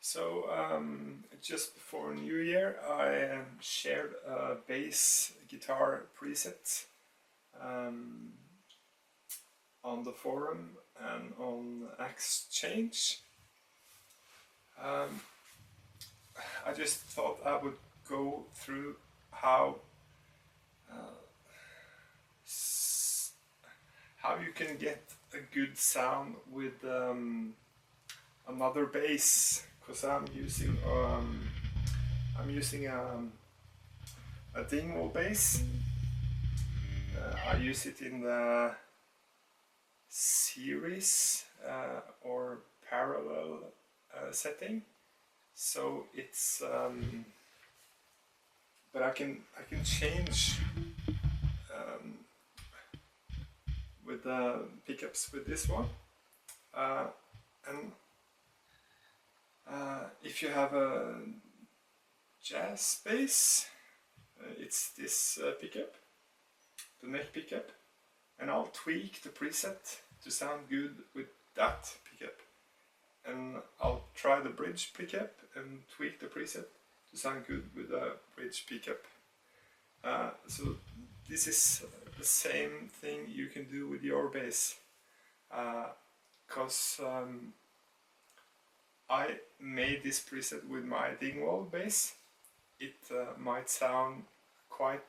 So just before New Year, I shared a bass guitar preset on the forum and on Exchange. I just thought I would go through how you can get a good sound with another bass, because I'm using a Dingwall bass. I use it in the series or parallel setting, so it's but I can change with the pickups with this one, and if you have a jazz bass, it's this pickup, the neck pickup, and I'll tweak the preset to sound good with that pickup, and I'll try the bridge pickup and tweak the preset to sound good with the bridge pickup. So this is the same thing you can do with your bass, because I made this preset with my Dingwall bass. It might sound quite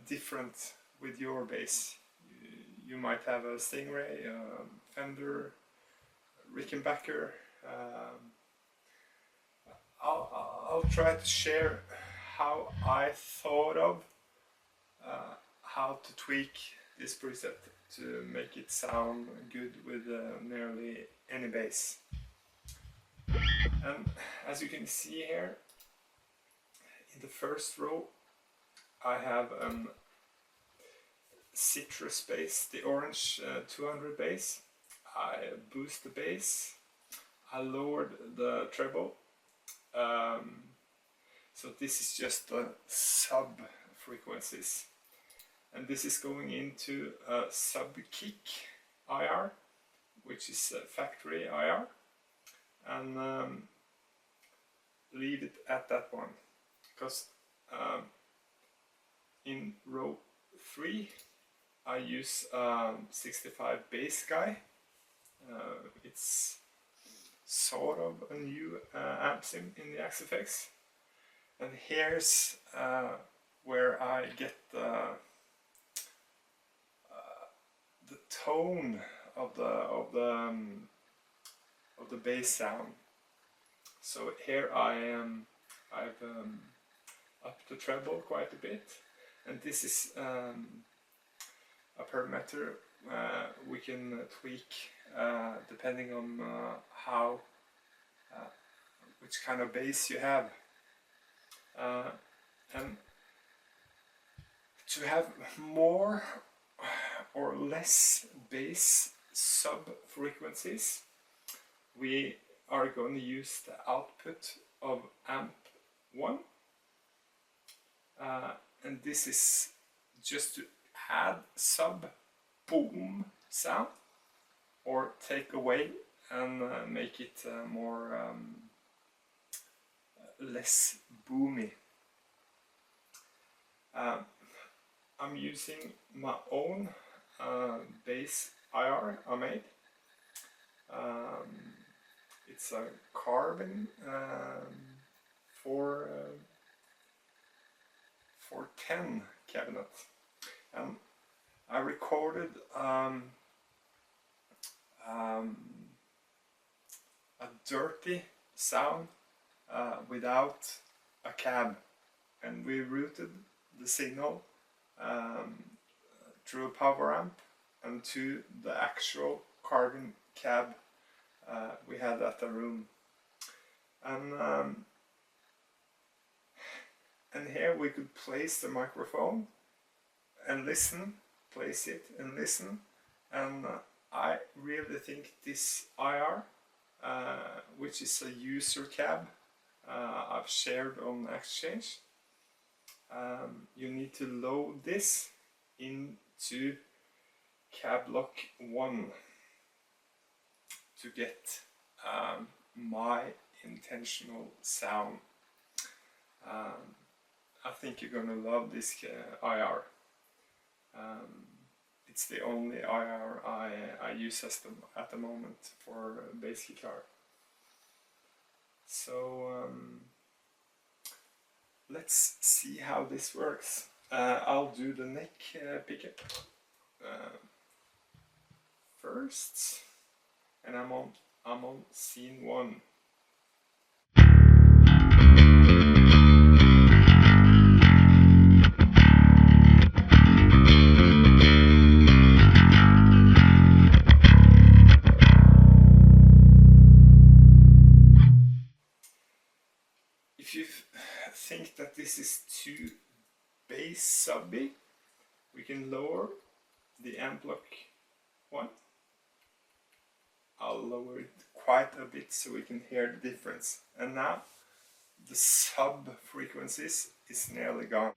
different with your bass. You might have a Stingray, Fender, Rickenbacker. I'll try to share how I thought of how to tweak this preset to make it sound good with nearly any bass. And as you can see here, in the first row I have a citrus bass, the orange 200 bass. I boost the bass, I lowered the treble, so this is just the sub frequencies, and this is going into a sub kick IR, which is a factory IR, and leave it at that one, because in row 3 I use 65 bass guy. It's sort of a new amp sim in the XFX, and here's where I get the tone of the bass sound. So here I've upped the treble quite a bit, and this is a parameter we can tweak depending on which kind of bass you have, and to have more or less bass sub frequencies, we are going to use the output of amp 1, and this is just to add sub boom sound or take away and make it more less boomy. I'm using my own bass IR I made. It's a carbon 410 cabinet, and I recorded a dirty sound without a cab, and we routed the signal through a power amp and to the actual carbon cab we had at the room, and here we could place the microphone and listen, place it and listen, and I really think this IR, which is a user cab I've shared on Exchange, you need to load this into cab lock 1 to get my intentional sound. I think you're gonna love this IR. It's the only IR I use at the moment for bass guitar. So let's see how this works. I'll do the neck pickup first, and I'm on scene 1. If you think that this is too bass subby, we can lower the amp block 1. I'll lower it quite a bit so we can hear the difference. And now the sub frequencies is nearly gone.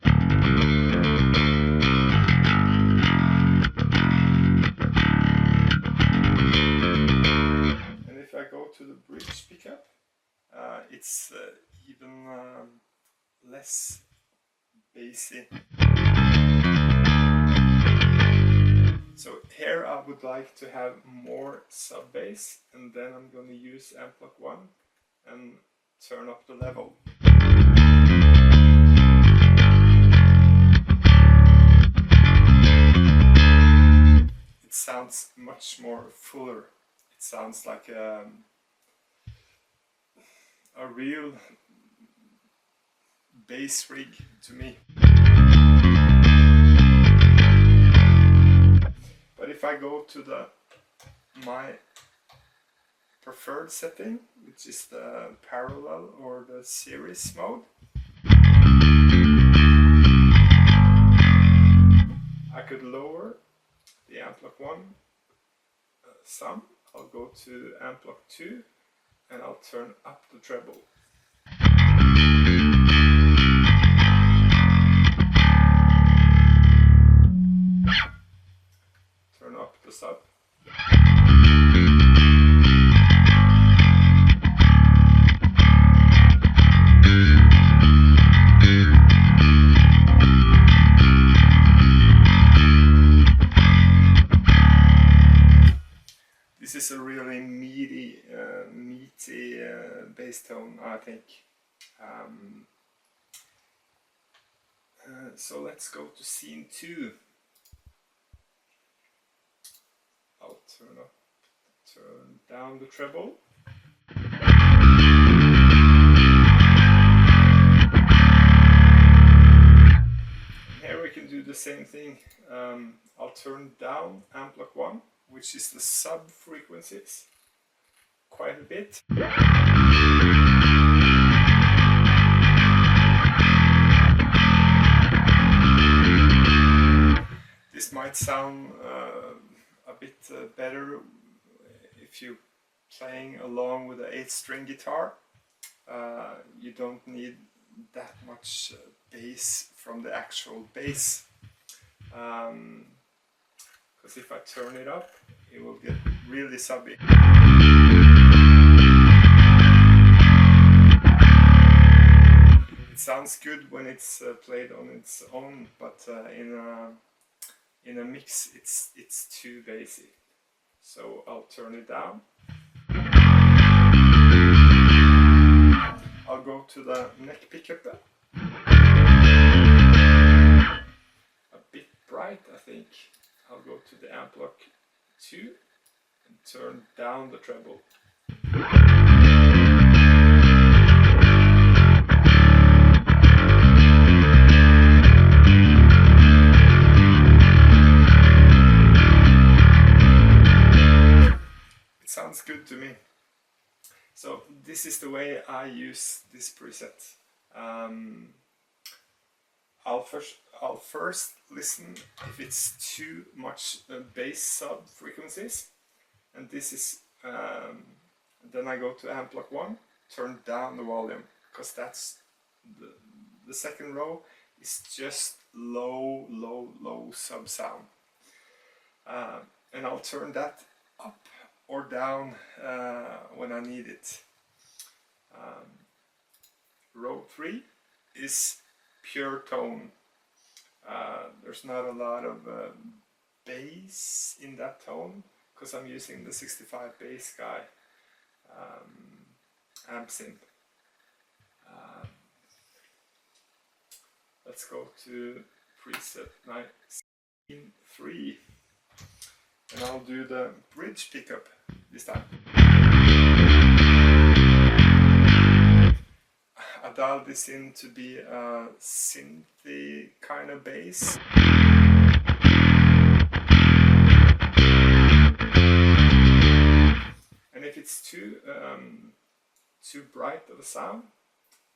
And if I go to the bridge pickup, it's even less bassy. So here I would like to have more sub bass, and then I'm going to use amp block 1 and turn up the level. It sounds much more fuller. It sounds like a real bass rig to me. But if I go to my preferred setting, which is the parallel or the series mode, I could lower the amp block 1 some. I'll go to amp block 2 and I'll turn up the treble. Turn up the sub. This is a really meaty bass tone, I think. So let's go to scene 2. I'll turn down the treble. And here we can do the same thing. I'll turn down amp block 1, which is the sub frequencies, quite a bit. This might sound a bit better if you're playing along with an 8-string guitar. You don't need that much bass from the actual bass. Because if I turn it up, it will get really subby. It sounds good when it's played on its own, but in a mix it's too bassy. So I'll turn it down. I'll go to the neck pickup then. A bit bright, I think. I'll go to the amp block 2 and turn down the treble. It sounds good to me. So this is the way I use this preset. I'll first listen if it's too much bass sub frequencies, and this is then I go to amp block 1, turn down the volume, because that's the second row is just low sub sound, and I'll turn that up or down when I need it. Row 3 is pure tone. There's not a lot of bass in that tone because I'm using the 65 bass guy amp synth. Let's go to preset 19.3 and I'll do the bridge pickup this time. I dialed this in to be a synthy kind of bass. And if it's too bright of a sound,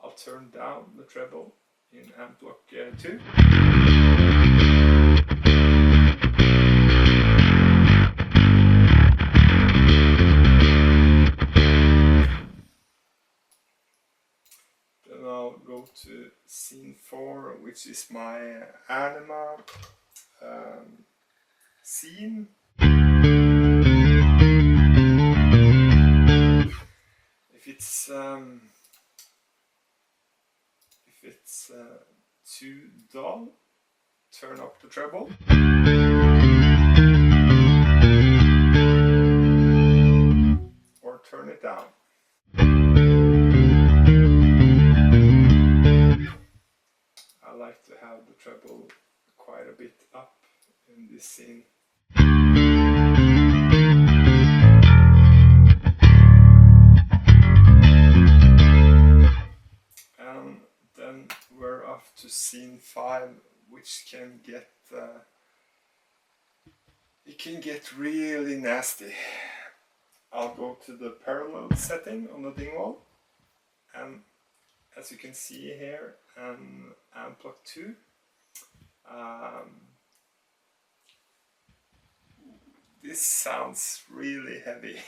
I'll turn down the treble in amp block 2. Then I'll go to scene 4, which is my anima scene. If it's too dull, turn up the treble. Or turn it down. I like to have the treble quite a bit up in this scene. And then we're off to scene 5, which can get it can get really nasty. I'll go to the parallel setting on the Dingwall, and as you can see here, amp block 2. This sounds really heavy.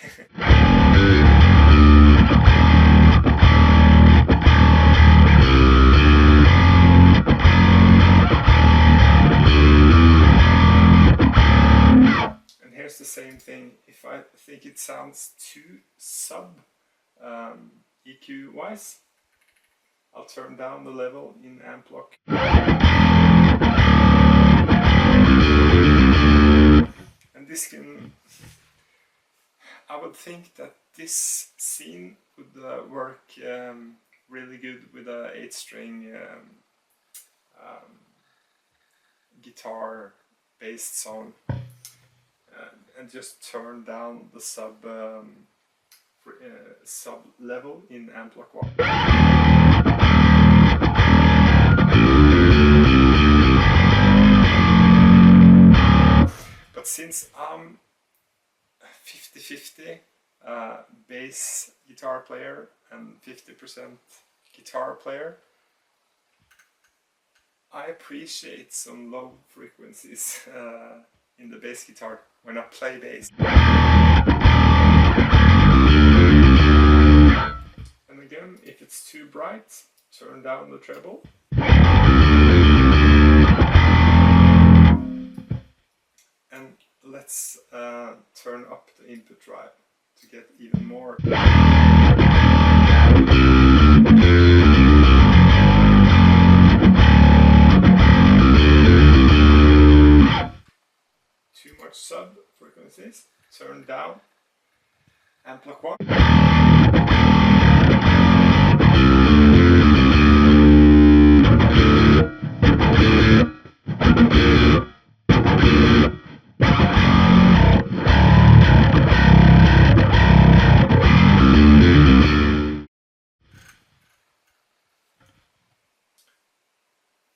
And here's the same thing. If I think it sounds too sub EQ wise, I'll turn down the level in amp block. And this can, I would think that this scene would work really good with a 8-string guitar based song, and just turn down the sub level in amp block 1. But since I'm 50-50 bass guitar player and 50% guitar player, I appreciate some low frequencies in the bass guitar when I play bass. And again, if it's too bright, turn down the treble. And let's turn up the input drive to get even more. Too much sub frequencies, turn down amp block 1.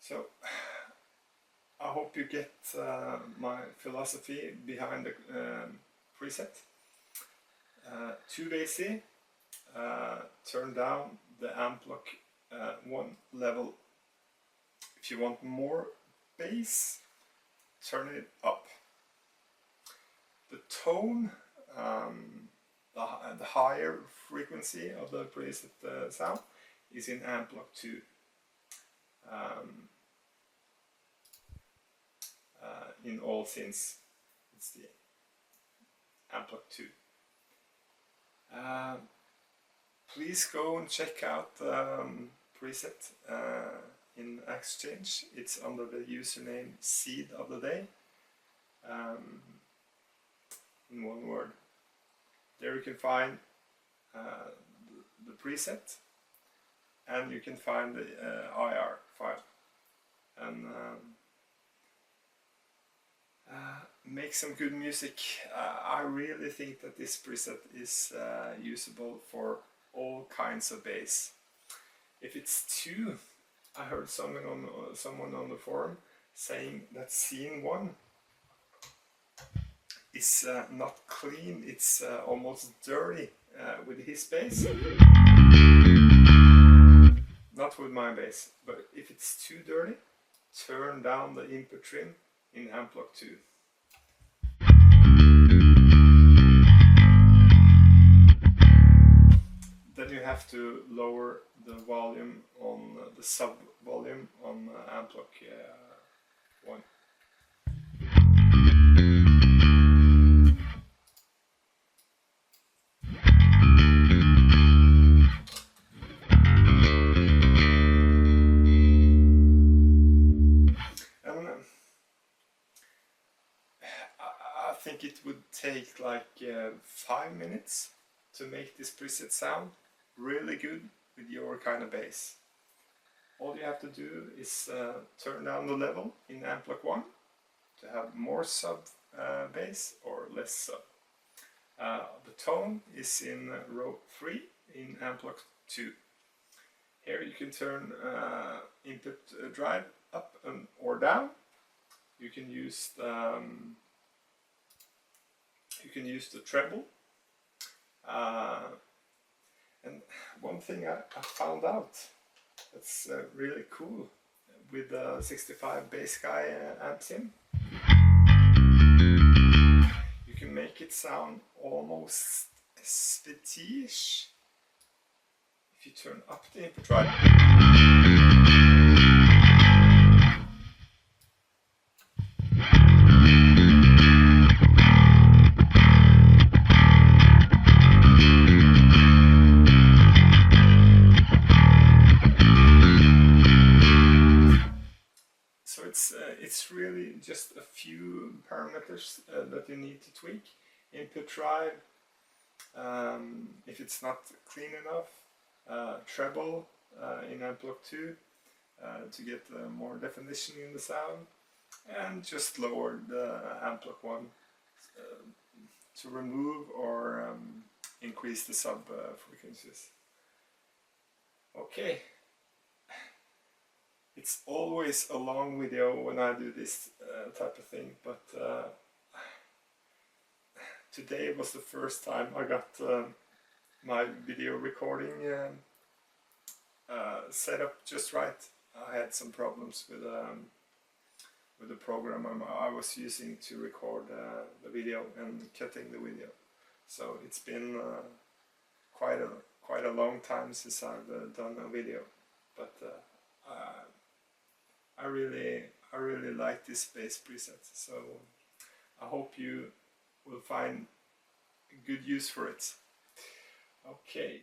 So I hope you get my philosophy behind the preset. Too bassy, turn down the amp block 1 level. If you want more bass, turn it up. The tone, the higher frequency of the preset sound is in amp block 2. In all scenes, it's the amp block 2. please go and check out preset in Exchange. It's under the username SeeD of the day, in one word. There you can find the preset, and you can find the IR file, and make some good music. I really think that this preset is usable for all kinds of bass. If it's too, I heard someone on the forum saying that scene 1 is not clean, it's almost dirty with his bass. Not with my bass, but if it's too dirty, turn down the input trim in Amp Block 2. Then you have to lower the volume on the sub volume on Amp Block 1. I think it would take like 5 minutes to make this preset sound really good with your kind of bass. All you have to do is turn down the level in Amp Block 1 to have more sub bass or less sub. The tone is in row 3 in Amp Block 2. Here you can turn input drive up or down. You can use the treble. And one thing I found out that's really cool with the 65 bass guy amps in, you can make it sound almost SVT-ish if you turn up the input drive. So it's really just a few parameters that you need to tweak. Input drive, if it's not clean enough, treble in Amp Block 2 to get more definition in the sound, and just lower the Amp Block 1 to remove or increase the sub frequencies. Okay. It's always a long video when I do this type of thing, but today was the first time I got my video recording set up just right. I had some problems with the program I was using to record the video and cutting the video. So it's been quite a long time since I've done a video, but I really like this bass preset, so I hope you will find good use for it. Okay.